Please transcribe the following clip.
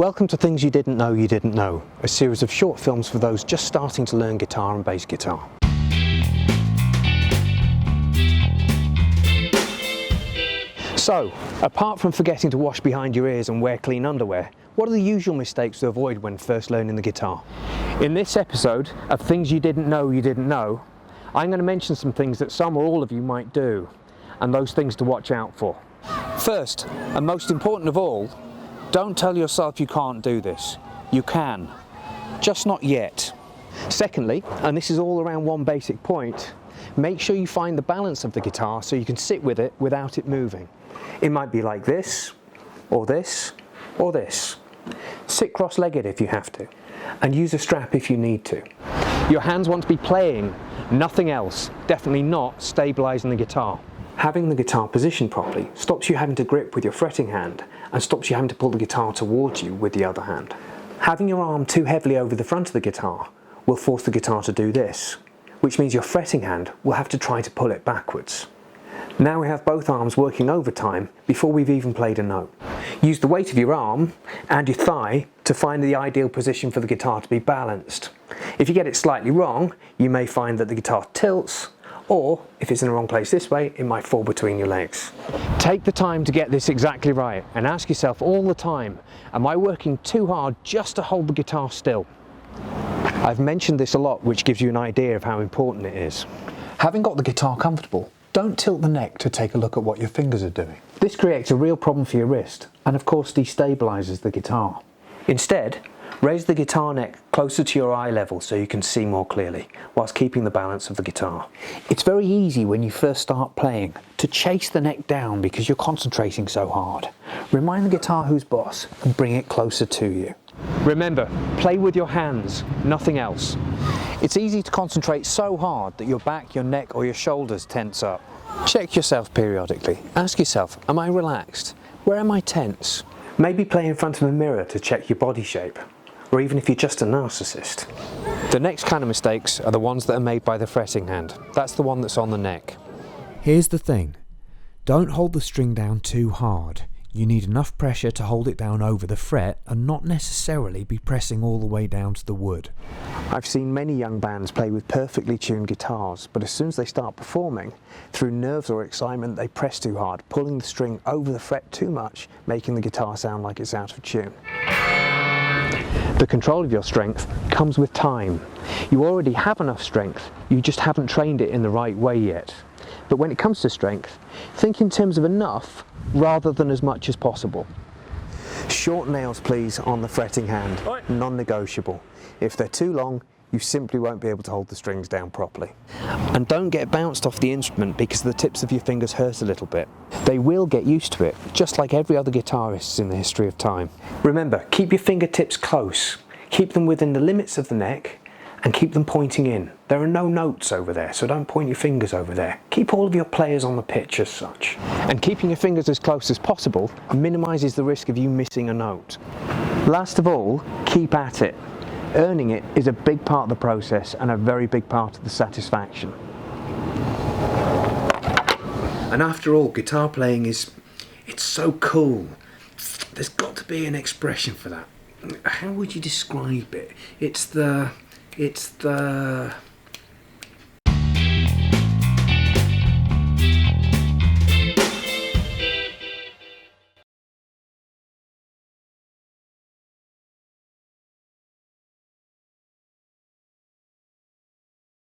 Welcome to Things You Didn't Know You Didn't Know, a series of short films for those just starting to learn guitar and bass guitar. So, apart from forgetting to wash behind your ears and wear clean underwear, what are the usual mistakes to avoid when first learning the guitar? In this episode of Things You Didn't Know You Didn't Know, I'm going to mention some things that some or all of you might do, and those things to watch out for. First, and most important of all, don't tell yourself you can't do this. You can, just not yet. Secondly, and this is all around one basic point, make sure you find the balance of the guitar so you can sit with it without it moving. It might be like this, or this, or this. Sit cross-legged if you have to, and use a strap if you need to. Your hands want to be playing, nothing else, definitely not stabilising the guitar. Having the guitar positioned properly stops you having to grip with your fretting hand and stops you having to pull the guitar towards you with the other hand. Having your arm too heavily over the front of the guitar will force the guitar to do this, which means your fretting hand will have to try to pull it backwards. Now we have both arms working overtime before we've even played a note. Use the weight of your arm and your thigh to find the ideal position for the guitar to be balanced. If you get it slightly wrong, you may find that the guitar tilts, or if it's in the wrong place this way, it might fall between your legs. Take the time to get this exactly right and ask yourself all the time, am I working too hard just to hold the guitar still? I've mentioned this a lot, which gives you an idea of how important it is. Having got the guitar comfortable, don't tilt the neck to take a look at what your fingers are doing. This creates a real problem for your wrist and of course destabilises the guitar. Instead, raise the guitar neck closer to your eye level so you can see more clearly, whilst keeping the balance of the guitar. It's very easy when you first start playing to chase the neck down because you're concentrating so hard. Remind the guitar who's boss and bring it closer to you. Remember, play with your hands, nothing else. It's easy to concentrate so hard that your back, your neck or your shoulders tense up. Check yourself periodically. Ask yourself, am I relaxed? Where am I tense? Maybe play in front of a mirror to check your body shape, or even if you're just a narcissist. The next kind of mistakes are the ones that are made by the fretting hand. That's the one that's on the neck. Here's the thing, don't hold the string down too hard. You need enough pressure to hold it down over the fret and not necessarily be pressing all the way down to the wood. I've seen many young bands play with perfectly tuned guitars, but as soon as they start performing, through nerves or excitement they press too hard, pulling the string over the fret too much, making the guitar sound like it's out of tune. The control of your strength comes with time. You already have enough strength, you just haven't trained it in the right way yet. But when it comes to strength, think in terms of enough rather than as much as possible. Short nails please on the fretting hand, non-negotiable. If they're too long, you simply won't be able to hold the strings down properly. And don't get bounced off the instrument because the tips of your fingers hurt a little bit. They will get used to it, just like every other guitarist in the history of time. Remember, keep your fingertips close, keep them within the limits of the neck, and keep them pointing in. There are no notes over there, so don't point your fingers over there. Keep all of your players on the pitch as such. And keeping your fingers as close as possible minimises the risk of you missing a note. Last of all, keep at it. Earning it is a big part of the process and a very big part of the satisfaction. And after all, guitar playing it's so cool. There's got to be an expression for that. How would you describe it? It's the